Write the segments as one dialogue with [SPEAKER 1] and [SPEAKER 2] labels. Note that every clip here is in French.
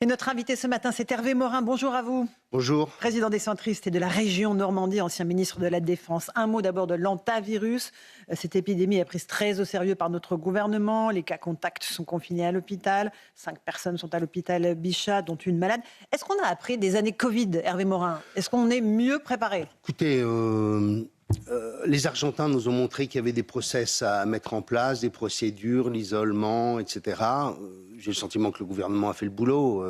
[SPEAKER 1] Et notre invité ce matin, c'est Hervé Morin. Bonjour à vous.
[SPEAKER 2] Bonjour.
[SPEAKER 1] Président des centristes et de la région Normandie, ancien ministre de la Défense. Un mot d'abord de l'hantavirus. Cette épidémie est prise très au sérieux par notre gouvernement. Les cas contacts sont confinés à l'hôpital. 5 personnes sont à l'hôpital Bichat, dont une malade. Est-ce qu'on a appris des années Covid, Hervé Morin? Est-ce qu'on est mieux préparé?
[SPEAKER 2] Écoutez, les Argentins nous ont montré qu'il y avait des process à mettre en place, des procédures, l'isolement, etc. J'ai le sentiment que le gouvernement a fait le boulot,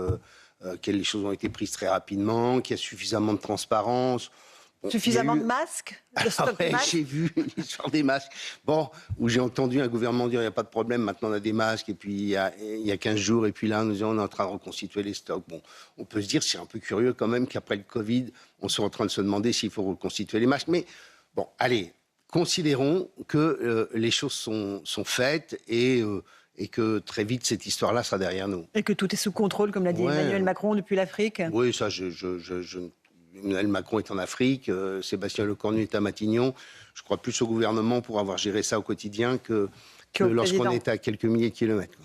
[SPEAKER 2] que les choses ont été prises très rapidement, qu'il y a suffisamment de transparence. Bon,
[SPEAKER 1] suffisamment de masques, de stock de masques.
[SPEAKER 2] J'ai vu l'histoire des masques. Bon, où j'ai entendu un gouvernement dire il n'y a pas de problème, maintenant on a des masques, et puis il y a 15 jours, et puis là nous on est en train de reconstituer les stocks. Bon, on peut se dire, c'est un peu curieux quand même qu'après le Covid, on soit en train de se demander s'il faut reconstituer les masques. Mais bon, allez, considérons que les choses sont faites et que très vite cette histoire-là sera derrière nous.
[SPEAKER 1] Et que tout est sous contrôle, comme l'a dit Emmanuel Macron depuis l'Afrique.
[SPEAKER 2] Oui, ça, Emmanuel Macron est en Afrique, Sébastien Lecornu est à Matignon. Je crois plus au gouvernement pour avoir géré ça au quotidien que lorsqu'on est à quelques milliers de kilomètres.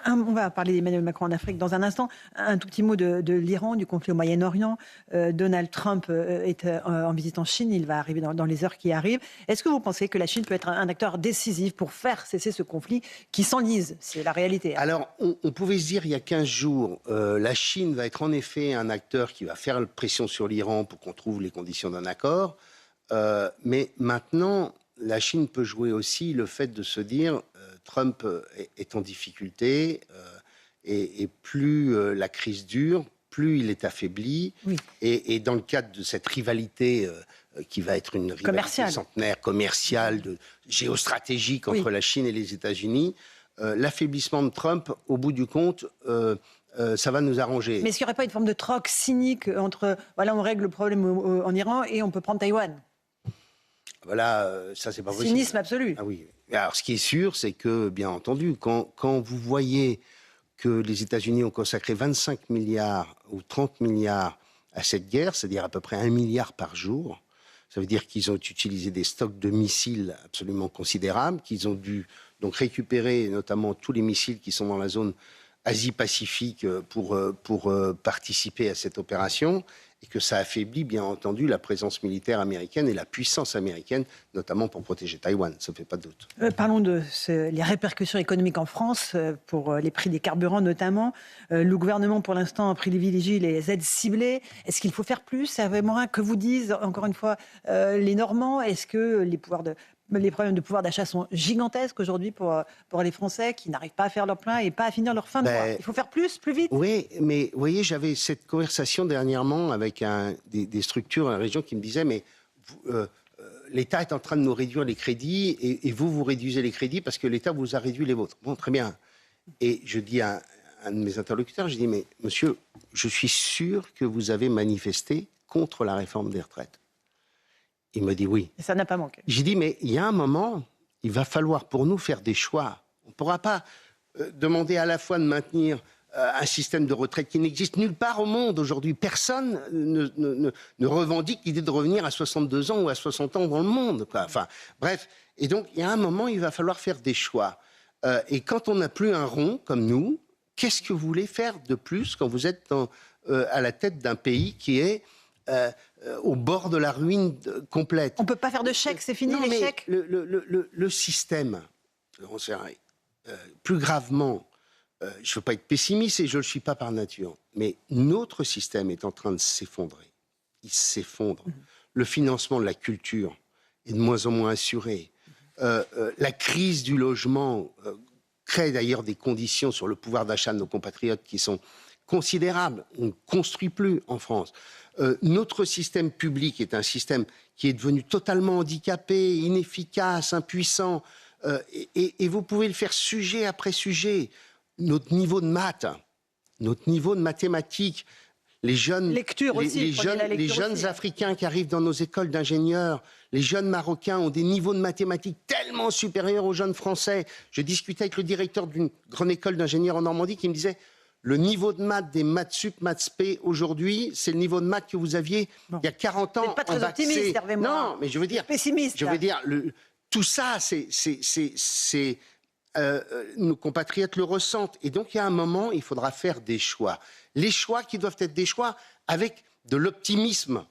[SPEAKER 1] On va parler d'Emmanuel Macron en Afrique dans un instant. Un tout petit mot de l'Iran, du conflit au Moyen-Orient. Donald Trump est en visite en Chine. Il va arriver dans les heures qui arrivent. Est-ce que vous pensez que la Chine peut être un acteur décisif pour faire cesser ce conflit qui s'enlise? C'est la réalité.
[SPEAKER 2] Alors, on pouvait se dire il y a 15 jours, la Chine va être en effet un acteur qui va faire pression sur l'Iran pour qu'on trouve les conditions d'un accord. Mais maintenant, la Chine peut jouer aussi le fait de se dire Trump est en difficulté et plus la crise dure, plus il est affaibli. Oui. Et dans le cadre de cette rivalité qui va être une rivalité centenaire, commerciale, géostratégique entre la Chine et les États-Unis, l'affaiblissement de Trump, au bout du compte, ça va nous arranger.
[SPEAKER 1] Mais est-ce qu'il n'y aurait pas une forme de troc cynique entre, voilà, on règle le problème en Iran et on peut prendre Taïwan?
[SPEAKER 2] Voilà, ça c'est pas possible.
[SPEAKER 1] Cynisme absolu.
[SPEAKER 2] Ah oui. Alors ce qui est sûr, c'est que, bien entendu, quand vous voyez que les États-Unis ont consacré 25 milliards ou 30 milliards à cette guerre, c'est-à-dire à peu près 1 milliard par jour, ça veut dire qu'ils ont utilisé des stocks de missiles absolument considérables, qu'ils ont dû donc récupérer notamment tous les missiles qui sont dans la zone Asie-Pacifique pour participer à cette opération, et que ça affaiblit bien entendu la présence militaire américaine et la puissance américaine, notamment pour protéger Taïwan, ça ne fait pas de doute.
[SPEAKER 1] Parlons de les répercussions économiques en France, pour les prix des carburants notamment. Le gouvernement pour l'instant privilégie les aides ciblées. Est-ce qu'il faut faire plus, Hervé Morin? Que vous disent encore une fois les Normands? Est-ce que les problèmes de pouvoir d'achat sont gigantesques aujourd'hui pour les Français qui n'arrivent pas à faire leur plein et pas à finir leur fin de mois? Il faut faire plus vite?
[SPEAKER 2] Oui, mais vous voyez, j'avais cette conversation dernièrement avec des structures, une région qui me disaient, mais l'État est en train de nous réduire les crédits et vous réduisez les crédits parce que l'État vous a réduit les vôtres. Bon, très bien. Et je dis à un de mes interlocuteurs, je dis, mais monsieur, je suis sûr que vous avez manifesté contre la réforme des retraites. Il me dit oui.
[SPEAKER 1] Et ça n'a pas manqué.
[SPEAKER 2] J'ai dit, mais il y a un moment, il va falloir pour nous faire des choix. On ne pourra pas demander à la fois de maintenir un système de retraite qui n'existe nulle part au monde aujourd'hui. Personne ne revendique l'idée de revenir à 62 ans ou à 60 ans dans le monde, quoi. Enfin, bref. Et donc, il y a un moment, il va falloir faire des choix. Et quand on n'a plus un rond comme nous, qu'est-ce que vous voulez faire de plus quand vous êtes à la tête d'un pays qui est au bord de la ruine complète?
[SPEAKER 1] On ne peut pas faire de chèques, c'est fini les chèques.
[SPEAKER 2] Le système, plus gravement, je ne veux pas être pessimiste et je ne le suis pas par nature, mais notre système est en train de s'effondrer. Il s'effondre. Le financement de la culture est de moins en moins assuré. La crise du logement crée d'ailleurs des conditions sur le pouvoir d'achat de nos compatriotes qui sont considérables. On ne construit plus en France. Notre système public est un système qui est devenu totalement handicapé, inefficace, impuissant. Et vous pouvez le faire sujet après sujet. Notre niveau de maths, notre niveau de mathématiques, les jeunes, les jeunes Africains qui arrivent dans nos écoles d'ingénieurs, les jeunes Marocains ont des niveaux de mathématiques tellement supérieurs aux jeunes Français. Je discutais avec le directeur d'une grande école d'ingénieurs en Normandie qui me disait le niveau de maths des maths sup, maths spé aujourd'hui, c'est le niveau de maths que vous aviez il y a 40 ans.
[SPEAKER 1] Vous n'êtes pas très optimiste, Hervé Morin.
[SPEAKER 2] Non, mais je veux dire,
[SPEAKER 1] pessimiste.
[SPEAKER 2] Je veux dire, tout ça, nos compatriotes le ressentent. Et donc, il y a un moment, il faudra faire des choix. Les choix qui doivent être des choix avec de l'optimisme,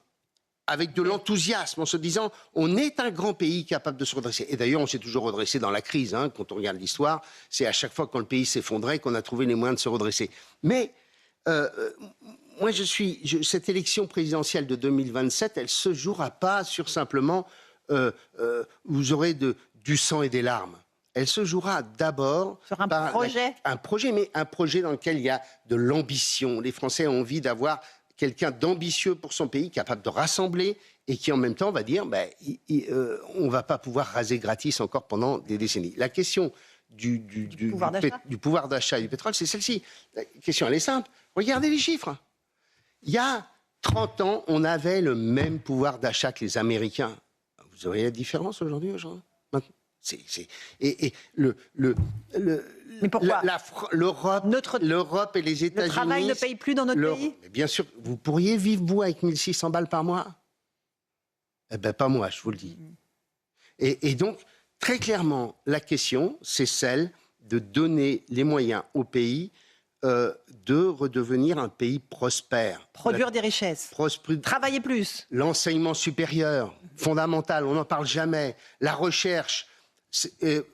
[SPEAKER 2] avec de l'enthousiasme, en se disant on est un grand pays capable de se redresser. Et d'ailleurs, on s'est toujours redressé dans la crise. Hein, quand on regarde l'histoire, c'est à chaque fois quand le pays s'effondrait qu'on a trouvé les moyens de se redresser. Mais moi, cette élection présidentielle de 2027, elle ne se jouera pas sur simplement vous aurez du sang et des larmes. Elle se jouera d'abord
[SPEAKER 1] sur un projet.
[SPEAKER 2] Un projet dans lequel il y a de l'ambition. Les Français ont envie d'avoir quelqu'un d'ambitieux pour son pays, capable de rassembler et qui en même temps va dire on ne va pas pouvoir raser gratis encore pendant des décennies. La question du pouvoir d'achat et du pétrole, c'est celle-ci. La question, elle est simple. Regardez les chiffres. Il y a 30 ans, on avait le même pouvoir d'achat que les Américains. Vous auriez la différence aujourd'hui,
[SPEAKER 1] Mais pourquoi
[SPEAKER 2] l'Europe et les États-Unis...
[SPEAKER 1] Le travail ne paye plus dans notre pays?
[SPEAKER 2] Mais bien sûr, vous pourriez vivre, vous, avec 1 600 balles par mois? Eh bien, pas moi, je vous le dis. Et donc, très clairement, la question, c'est celle de donner les moyens au pays de redevenir un pays prospère.
[SPEAKER 1] Produire des richesses. Travailler plus.
[SPEAKER 2] L'enseignement supérieur, fondamental, on n'en parle jamais. La recherche,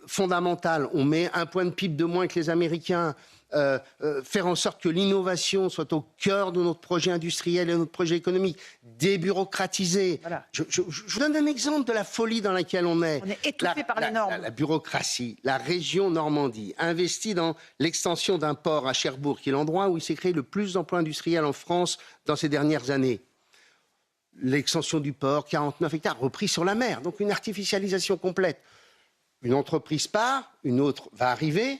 [SPEAKER 2] fondamentale. On met un point de PIB de moins que les Américains. Faire en sorte que l'innovation soit au cœur de notre projet industriel et de notre projet économique. Débureaucratiser.
[SPEAKER 1] Voilà.
[SPEAKER 2] Je vous donne un exemple de la folie dans laquelle on est.
[SPEAKER 1] On est étouffé par les normes.
[SPEAKER 2] La bureaucratie. La région Normandie investit dans l'extension d'un port à Cherbourg, qui est l'endroit où il s'est créé le plus d'emplois industriels en France dans ces dernières années. L'extension du port, 49 hectares, repris sur la mer. Donc une artificialisation complète. Une entreprise part, une autre va arriver.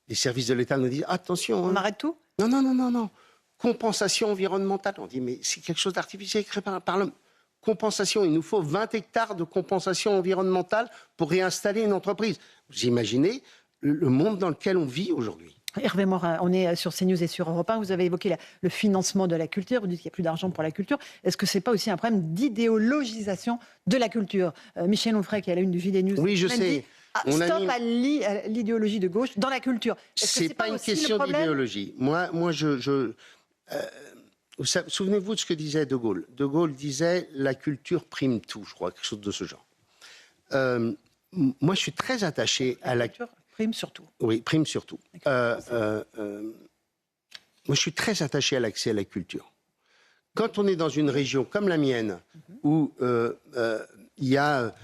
[SPEAKER 2] Les services de l'État nous disent attention.
[SPEAKER 1] On arrête tout?
[SPEAKER 2] Non. Compensation environnementale. On dit mais c'est quelque chose d'artificiel créé par l'homme. Compensation, il nous faut 20 hectares de compensation environnementale pour réinstaller une entreprise. Vous imaginez le monde dans lequel on vit aujourd'hui?
[SPEAKER 1] Hervé Morin, on est sur CNews et sur Europe 1. Vous avez évoqué le financement de la culture. Vous dites qu'il n'y a plus d'argent pour la culture. Est-ce que ce n'est pas aussi un problème d'idéologisation de la culture? Michel Onfray, qui est à la une du JDD News,
[SPEAKER 2] oui, je sais.
[SPEAKER 1] Stop à l'idéologie de gauche dans la culture.
[SPEAKER 2] C'est pas une question d'idéologie. Moi, souvenez-vous de ce que disait De Gaulle. De Gaulle disait la culture prime tout, je crois, quelque chose de ce genre. Moi, je suis très attaché à la culture.
[SPEAKER 1] Prime surtout.
[SPEAKER 2] Oui, prime surtout. Moi, je suis très attaché à l'accès à la culture. Quand on est dans une région comme la mienne, où il y a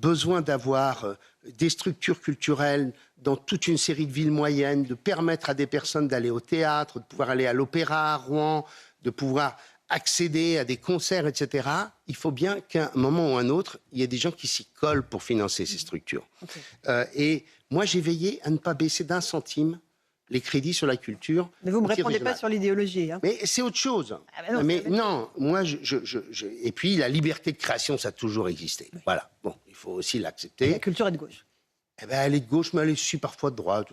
[SPEAKER 2] besoin d'avoir des structures culturelles dans toute une série de villes moyennes, de permettre à des personnes d'aller au théâtre, de pouvoir aller à l'opéra à Rouen, de pouvoir accéder à des concerts, etc., il faut bien qu'à un moment ou un autre, il y ait des gens qui s'y collent pour financer ces structures. Okay. Et moi, j'ai veillé à ne pas baisser d'1 centime les crédits sur la culture.
[SPEAKER 1] Mais vous ne me répondez pas sur l'idéologie. Hein.
[SPEAKER 2] Mais c'est autre chose.
[SPEAKER 1] Ah ben non,
[SPEAKER 2] mais non, moi, et puis la liberté de création, ça a toujours existé. Oui. Voilà, bon, il faut aussi l'accepter.
[SPEAKER 1] La culture est de gauche.
[SPEAKER 2] Eh ben, elle est de gauche, mais elle est aussi parfois de droite.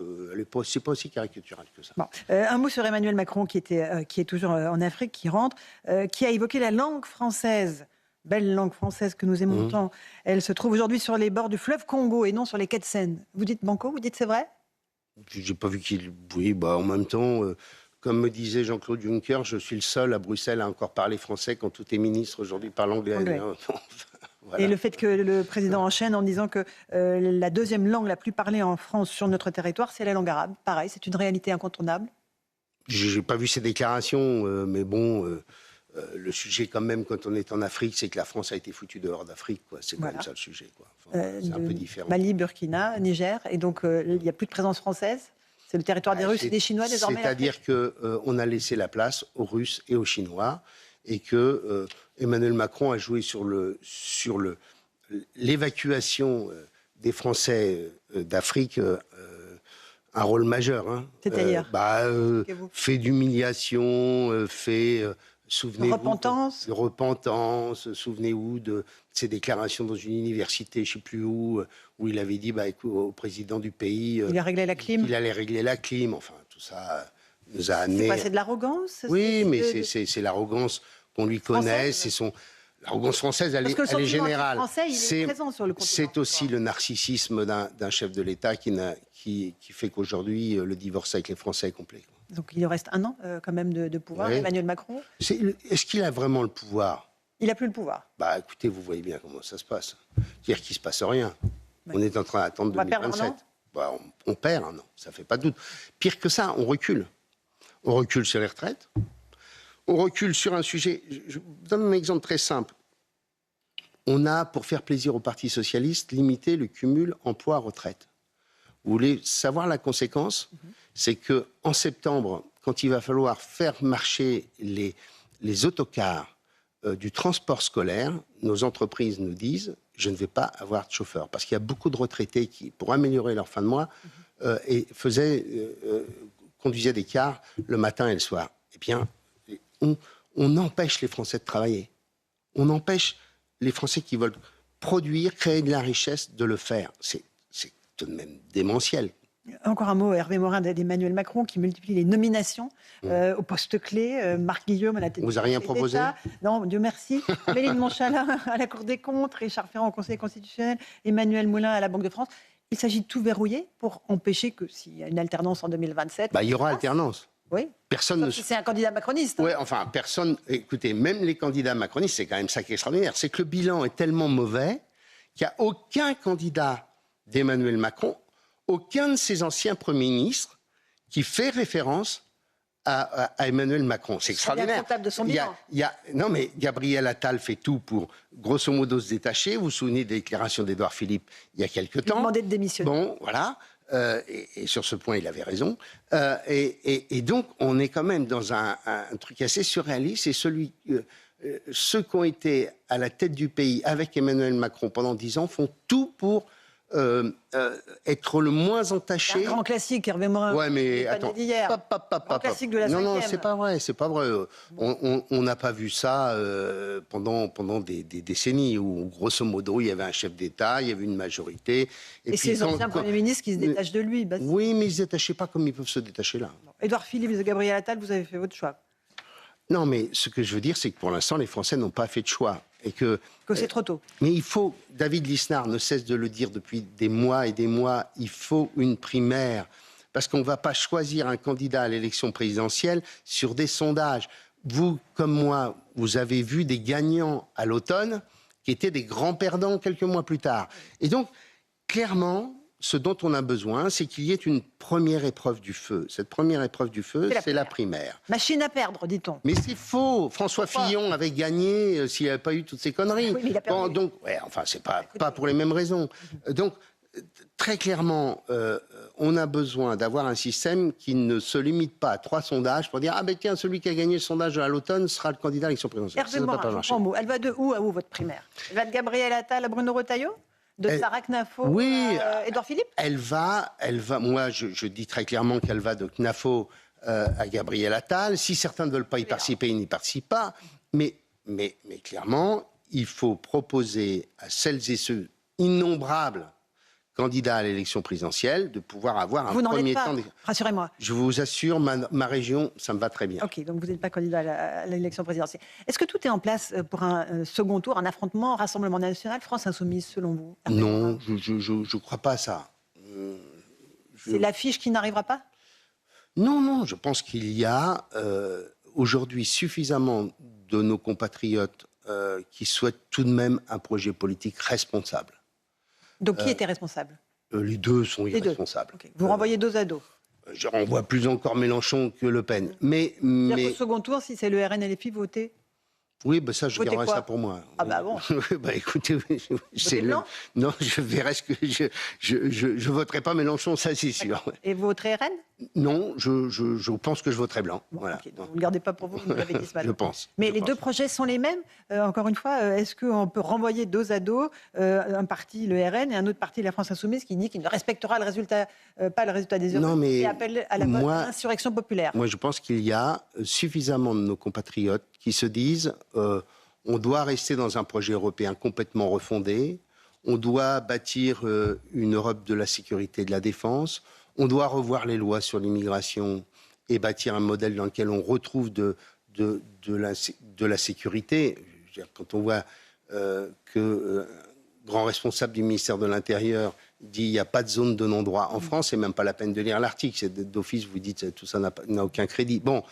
[SPEAKER 2] C'est pas aussi caricatural que ça.
[SPEAKER 1] Bon. Un mot sur Emmanuel Macron, qui est toujours en Afrique, qui rentre, qui a évoqué la langue française. Belle langue française que nous aimons tant. Elle se trouve aujourd'hui sur les bords du fleuve Congo et non sur les quais de Seine. Vous dites banco, vous dites c'est vrai?
[SPEAKER 2] J'ai pas vu qu'il... Oui, en même temps, comme me disait Jean-Claude Juncker, je suis le seul à Bruxelles à encore parler français quand tous les ministres aujourd'hui parlent anglais.
[SPEAKER 1] Voilà. Et le fait que le président enchaîne en disant que la deuxième langue la plus parlée en France sur notre territoire, c'est la langue arabe. Pareil, c'est une réalité incontournable.
[SPEAKER 2] J'ai pas vu ces déclarations, mais bon... le sujet, quand même, quand on est en Afrique, c'est que la France a été foutue dehors d'Afrique. C'est quand même ça le sujet. C'est un peu différent.
[SPEAKER 1] Mali, Burkina, Niger. Et donc, il n'y a plus de présence française. C'est le territoire des Russes et des Chinois désormais.
[SPEAKER 2] C'est-à-dire qu'on a laissé la place aux Russes et aux Chinois. Et que Emmanuel Macron a joué sur l'évacuation des Français d'Afrique un rôle majeur. Hein.
[SPEAKER 1] C'est-à-dire
[SPEAKER 2] fait d'humiliation, fait...
[SPEAKER 1] Repentance.
[SPEAKER 2] De repentance. Souvenez-vous de ses déclarations dans une université, je ne sais plus où il avait dit au président du pays...
[SPEAKER 1] il a réglé la clim.
[SPEAKER 2] Il allait régler la clim. Enfin, tout ça nous a amené...
[SPEAKER 1] C'est de l'arrogance?
[SPEAKER 2] Oui, mais c'est l'arrogance qu'on lui connaît. C'est son... L'arrogance française, elle
[SPEAKER 1] Parce que le
[SPEAKER 2] est
[SPEAKER 1] sentiment
[SPEAKER 2] générale.
[SPEAKER 1] français, il est présent sur le continent.
[SPEAKER 2] C'est aussi le narcissisme d'un chef de l'État qui fait qu'aujourd'hui, le divorce avec les Français est complet.
[SPEAKER 1] Donc il lui reste un an quand même de pouvoir,
[SPEAKER 2] Oui.
[SPEAKER 1] Emmanuel Macron.
[SPEAKER 2] Est-ce qu'il a vraiment le pouvoir?
[SPEAKER 1] Il n'a plus le pouvoir.
[SPEAKER 2] Bah écoutez, vous voyez bien comment ça se passe. C'est-à-dire qu'il ne se passe rien.
[SPEAKER 1] Ouais.
[SPEAKER 2] On est en train d'attendre
[SPEAKER 1] On va perdre
[SPEAKER 2] 2027.
[SPEAKER 1] un an.
[SPEAKER 2] Bah, on perd un an, ça ne fait pas de doute. Pire que ça, on recule. On recule sur les retraites. On recule sur un sujet... Je vous donne un exemple très simple. On a, pour faire plaisir au Parti socialiste, limité le cumul emploi-retraite. Vous voulez savoir la conséquence? C'est qu'en septembre, quand il va falloir faire marcher les autocars du transport scolaire, nos entreprises nous disent « je ne vais pas avoir de chauffeur ». Parce qu'il y a beaucoup de retraités qui, pour améliorer leur fin de mois, conduisaient des cars le matin et le soir. Eh bien, on empêche les Français de travailler. On empêche les Français qui veulent produire, créer de la richesse, de le faire. C'est tout de même démentiel.
[SPEAKER 1] Encore un mot, Hervé Morin d'Emmanuel Macron, qui multiplie les nominations aux postes clés. Marc Guillaume à la tête
[SPEAKER 2] On vous a rien proposé?
[SPEAKER 1] Non, Dieu merci. Amélie de Montchalin à la Cour des comptes, Richard Ferrand au Conseil constitutionnel, Emmanuel Moulin à la Banque de France. Il s'agit de tout verrouiller pour empêcher que, s'il y a une alternance en 2027...
[SPEAKER 2] Bah, il y aura alternance.
[SPEAKER 1] Oui.
[SPEAKER 2] Personne ne...
[SPEAKER 1] Si c'est un candidat macroniste.
[SPEAKER 2] Ouais, enfin, personne... Écoutez, même les candidats macronistes, c'est quand même ça qui est extraordinaire. C'est que le bilan est tellement mauvais qu'il n'y a aucun candidat d'Emmanuel Macron, aucun de ses anciens premiers ministres qui fait référence à Emmanuel Macron. C'est extraordinaire.
[SPEAKER 1] De son bilan.
[SPEAKER 2] Non, mais Gabriel Attal fait tout pour, grosso modo, se détacher. Vous vous souvenez des déclarations d'Édouard Philippe il y a quelque temps.
[SPEAKER 1] Il demandait de démissionner.
[SPEAKER 2] Bon, voilà. Et sur ce point, il avait raison. Et donc, on est quand même dans un truc assez surréaliste. Et ceux qui ont été à la tête du pays avec Emmanuel Macron pendant 10 ans font tout pour être le moins entaché.
[SPEAKER 1] Un grand classique, Hervé Morin.
[SPEAKER 2] Ouais, mais attends.
[SPEAKER 1] Grand classique de la 5e.
[SPEAKER 2] Non, c'est pas vrai, c'est pas vrai. On n'a pas vu ça pendant des décennies où, grosso modo, il y avait un chef d'État, il y avait une majorité.
[SPEAKER 1] Et ces anciens premiers ministres qui se détachent de lui. Bah,
[SPEAKER 2] oui, mais ils ne se détachaient pas comme ils peuvent se détacher là.
[SPEAKER 1] Édouard Philippe et Gabriel Attal, vous avez fait votre choix.
[SPEAKER 2] Non, mais ce que je veux dire, c'est que pour l'instant, les Français n'ont pas fait de choix. Et que
[SPEAKER 1] c'est trop tôt.
[SPEAKER 2] Mais il faut, David Lisnard ne cesse de le dire depuis des mois et des mois, il faut une primaire. Parce qu'on ne va pas choisir un candidat à l'élection présidentielle sur des sondages. Vous, comme moi, vous avez vu des gagnants à l'automne qui étaient des grands perdants quelques mois plus tard. Et donc, clairement, ce dont on a besoin, c'est qu'il y ait une première épreuve du feu. Cette première épreuve du feu, c'est la primaire.
[SPEAKER 1] Machine à perdre, dit-on.
[SPEAKER 2] Mais c'est faux. François Fillon avait gagné s'il n'avait pas eu toutes ces conneries.
[SPEAKER 1] Oui, mais il a perdu.
[SPEAKER 2] Bon, donc, ouais, enfin, c'est pas pour les mêmes raisons. Donc, très clairement, on a besoin d'avoir un système qui ne se limite pas à 3 sondages pour dire « Ah ben tiens, celui qui a gagné le sondage à l'automne sera le candidat à l'élection présidentielle ».
[SPEAKER 1] Hervé Morin, elle va de où à où, votre primaire? Elle va de Gabriel Attal à Bruno Retailleau? De Sarah Knafo à Édouard Philippe?
[SPEAKER 2] Elle va, moi je dis très clairement qu'elle va de Knafo à Gabriel Attal. Si certains ne veulent pas y participer, ils n'y participent pas. Mais clairement, il faut proposer à celles et ceux innombrables candidats à l'élection présidentielle de pouvoir avoir un premier temps.
[SPEAKER 1] Rassurez-moi.
[SPEAKER 2] Je vous assure, ma région, ça me va très bien.
[SPEAKER 1] Ok, donc vous n'êtes pas candidat à l'élection présidentielle. Est-ce que tout est en place pour un second tour, un affrontement, Rassemblement national, France insoumise, selon vous?
[SPEAKER 2] Non, je ne crois pas à ça.
[SPEAKER 1] C'est l'affiche qui n'arrivera pas?
[SPEAKER 2] Non, je pense qu'il y a aujourd'hui suffisamment de nos compatriotes qui souhaitent tout de même un projet politique responsable.
[SPEAKER 1] Donc qui était responsable?
[SPEAKER 2] Les deux sont irresponsables.
[SPEAKER 1] Okay. Vous renvoyez dos à dos?
[SPEAKER 2] Je renvoie plus encore Mélenchon que Le Pen. Mais
[SPEAKER 1] au second tour, si c'est le RN et les filles, votez?
[SPEAKER 2] Oui, bah ça, je garderai ça pour moi.
[SPEAKER 1] Ah bah bon.
[SPEAKER 2] Bah écoutez, c'est le... Non, je verrai ce que je voterai pas Mélenchon, ça c'est sûr.
[SPEAKER 1] Et vous voterez RN?
[SPEAKER 2] Non, je pense que je voterai blanc.
[SPEAKER 1] Bon,
[SPEAKER 2] voilà.
[SPEAKER 1] Okay, vous ne le gardez pas pour vous, vous l'avez dit ce matin.
[SPEAKER 2] Je pense.
[SPEAKER 1] Mais les deux projets sont les mêmes. Encore une fois, est-ce qu'on peut renvoyer dos à dos un parti, le RN, et un autre parti, la France Insoumise, qui dit qu'il ne respectera le résultat, pas le résultat des urnes, et appelle à l'insurrection populaire?
[SPEAKER 2] Moi, je pense qu'il y a suffisamment de nos compatriotes qui se disent on doit rester dans un projet européen complètement refondé, on doit bâtir une Europe de la sécurité et de la défense, on doit revoir les lois sur l'immigration et bâtir un modèle dans lequel on retrouve de la sécurité. je veux dire, quand on voit grand responsable du ministère de l'Intérieur dit qu'il n'y a pas de zone de non-droit en France, c'est même pas la peine de lire l'article. C'est d'office, vous dites tout ça n'a aucun crédit. Bon,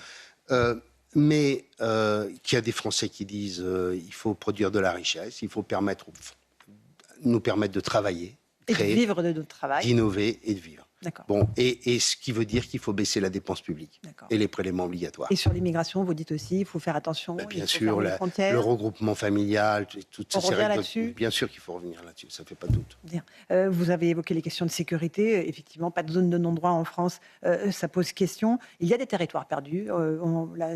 [SPEAKER 2] mais qu'il y a des Français qui disent il faut produire de la richesse, il faut nous permettre de travailler,
[SPEAKER 1] et de vivre de notre travail,
[SPEAKER 2] d'innover et de vivre. Bon, et ce qui veut dire qu'il faut baisser la dépense publique et les prélèvements obligatoires.
[SPEAKER 1] Et sur l'immigration, vous dites aussi il faut faire attention.
[SPEAKER 2] Bien sûr, le regroupement familial, toutes ces règles. Bien sûr qu'il faut revenir là-dessus, ça ne fait pas de doute.
[SPEAKER 1] Bien. Vous avez évoqué les questions de sécurité. Effectivement, pas de zone de non-droit en France, ça pose question. Il y a des territoires perdus.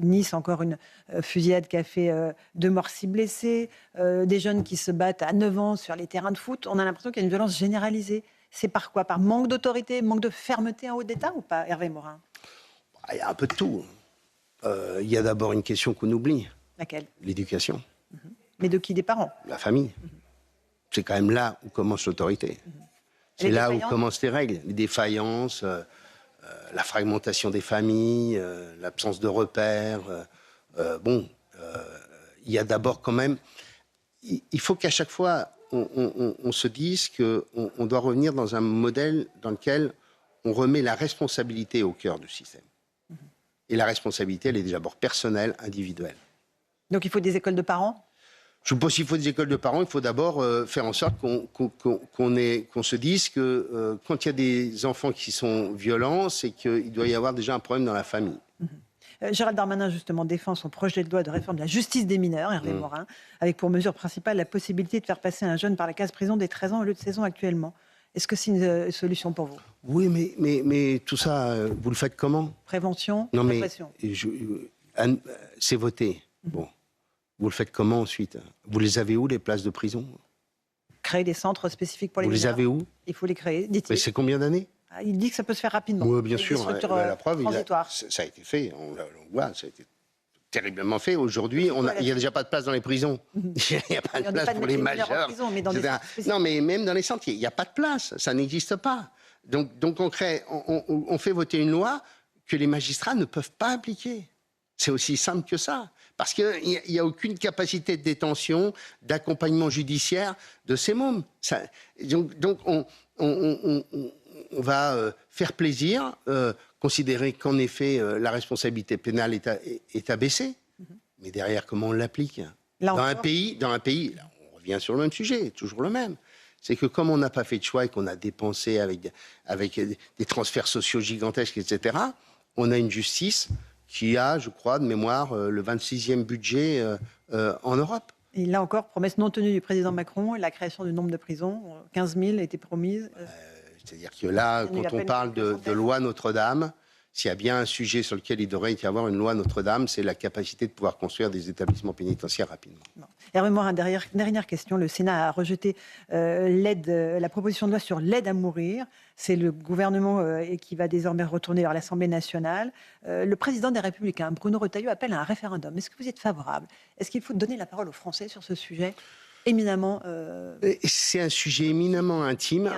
[SPEAKER 1] Nice, encore une fusillade qui a fait 2 morts, 6 blessés. Des jeunes qui se battent à 9 ans sur les terrains de foot. On a l'impression qu'il y a une violence généralisée. C'est par quoi? Par manque d'autorité, manque de fermeté en haut d'État ou pas, Hervé Morin?
[SPEAKER 2] Il y a un peu de tout. Il y a d'abord une question qu'on oublie.
[SPEAKER 1] Laquelle?
[SPEAKER 2] L'éducation.
[SPEAKER 1] Mais de qui? Des parents?
[SPEAKER 2] La famille. C'est quand même là où commence l'autorité. C'est là où commencent les règles. Les défaillances, la fragmentation des familles, l'absence de repères. Il y a d'abord quand même... Il faut qu'à chaque fois... On se dise qu'on doit revenir dans un modèle dans lequel on remet la responsabilité au cœur du système. Et la responsabilité, elle est d'abord personnelle, individuelle.
[SPEAKER 1] Donc il faut des écoles de parents?
[SPEAKER 2] Je suppose qu'il faut des écoles de parents. Il faut d'abord faire en sorte qu'on se dise que quand il y a des enfants qui sont violents, c'est qu'il doit y avoir déjà un problème dans la famille.
[SPEAKER 1] Gérald Darmanin, justement, défend son projet de loi de réforme de la justice des mineurs, Hervé Morin, avec pour mesure principale la possibilité de faire passer un jeune par la case prison dès 13 ans au lieu de 16 ans actuellement. Est-ce que c'est une solution pour vous?
[SPEAKER 2] Oui, mais tout ça, vous le faites comment?
[SPEAKER 1] Prévention,
[SPEAKER 2] non,
[SPEAKER 1] répression.
[SPEAKER 2] C'est voté. Bon. Vous le faites comment ensuite? Vous les avez où, les places de prison?
[SPEAKER 1] Créer des centres spécifiques pour les mineurs.
[SPEAKER 2] Vous les avez où?
[SPEAKER 1] Il faut les créer, dit-il.
[SPEAKER 2] Mais c'est combien d'années?
[SPEAKER 1] Il dit que ça peut se faire rapidement.
[SPEAKER 2] Oui, bien sûr. La preuve,
[SPEAKER 1] ça
[SPEAKER 2] a été fait. On voit, ça a été terriblement fait. Aujourd'hui, il n'y a déjà pas de place dans les prisons. Il n'y a pas de place pour les majeurs. Non, mais même dans les sentiers, il n'y a pas de place. Ça n'existe pas. Donc on fait voter une loi que les magistrats ne peuvent pas appliquer. C'est aussi simple que ça. Parce qu'il n'y a aucune capacité de détention, d'accompagnement judiciaire de ces mômes. Donc on va faire plaisir, considérer qu'en effet la responsabilité pénale est abaissée. Mais derrière, comment on l'applique? Dans un pays, là, on revient sur le même sujet, toujours le même. C'est que comme on n'a pas fait de choix et qu'on a dépensé avec des transferts sociaux gigantesques, etc., on a une justice qui a, je crois, de mémoire, le 26e budget en Europe.
[SPEAKER 1] Et là encore, promesse non tenue du président Macron, la création du nombre de prisons, 15 000 a été promise.
[SPEAKER 2] C'est-à-dire que là, quand on parle de loi Notre-Dame, s'il y a bien un sujet sur lequel il devrait y avoir une loi Notre-Dame, c'est la capacité de pouvoir construire des établissements pénitentiaires rapidement.
[SPEAKER 1] Hervé Morin, dernière question. Le Sénat a rejeté la proposition de loi sur l'aide à mourir. C'est le gouvernement qui va désormais retourner vers l'Assemblée nationale. Le président des Républicains, Bruno Retailleau, appelle à un référendum. Est-ce que vous êtes favorable? Est-ce qu'il faut donner la parole aux Français sur ce sujet éminemment...
[SPEAKER 2] C'est un sujet éminemment intime.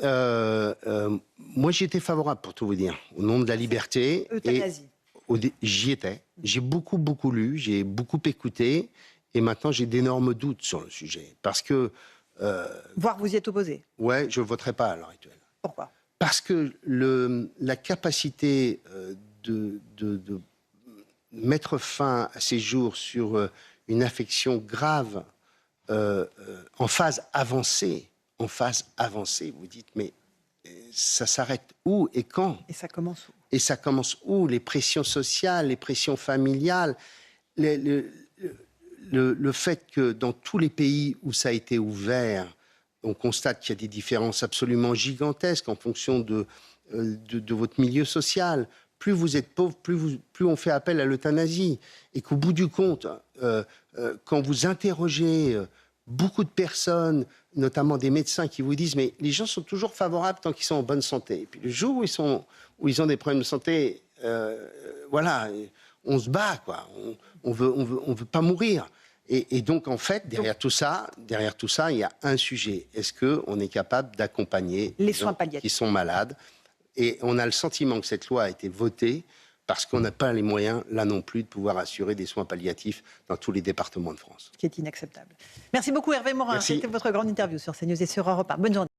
[SPEAKER 2] Moi, j'y étais favorable, pour tout vous dire, au nom de la liberté.
[SPEAKER 1] Euthanasie.
[SPEAKER 2] J'y étais. J'ai beaucoup lu, j'ai beaucoup écouté, et maintenant j'ai d'énormes doutes sur le sujet. Parce que...
[SPEAKER 1] Voire vous y êtes opposé?
[SPEAKER 2] Ouais, je ne voterai pas à l'heure actuelle.
[SPEAKER 1] Pourquoi?
[SPEAKER 2] Parce que la capacité de mettre fin à ces jours sur une affection grave en phase avancée, vous dites, mais ça s'arrête où et quand?
[SPEAKER 1] Et ça commence où?
[SPEAKER 2] Et ça commence où? Les pressions sociales, les pressions familiales, le fait que dans tous les pays où ça a été ouvert, on constate qu'il y a des différences absolument gigantesques en fonction de votre milieu social. Plus vous êtes pauvre, plus on fait appel à l'euthanasie. Et qu'au bout du compte, quand vous interrogez beaucoup de personnes, notamment des médecins qui vous disent « mais les gens sont toujours favorables tant qu'ils sont en bonne santé ». Et puis le jour où ils ont des problèmes de santé, voilà, on se bat, quoi. On veut pas mourir. Et donc, en fait, derrière tout ça, il y a un sujet. Est-ce qu'on est capable d'accompagner
[SPEAKER 1] les soins palliatifs
[SPEAKER 2] qui sont malades? Et on a le sentiment que cette loi a été votée parce qu'on n'a pas les moyens, là non plus, de pouvoir assurer des soins palliatifs dans tous les départements de France.
[SPEAKER 1] Ce qui est inacceptable. Merci beaucoup Hervé Morin.
[SPEAKER 2] Merci.
[SPEAKER 1] C'était votre grande interview sur CNews et sur Europe 1. Bonne journée.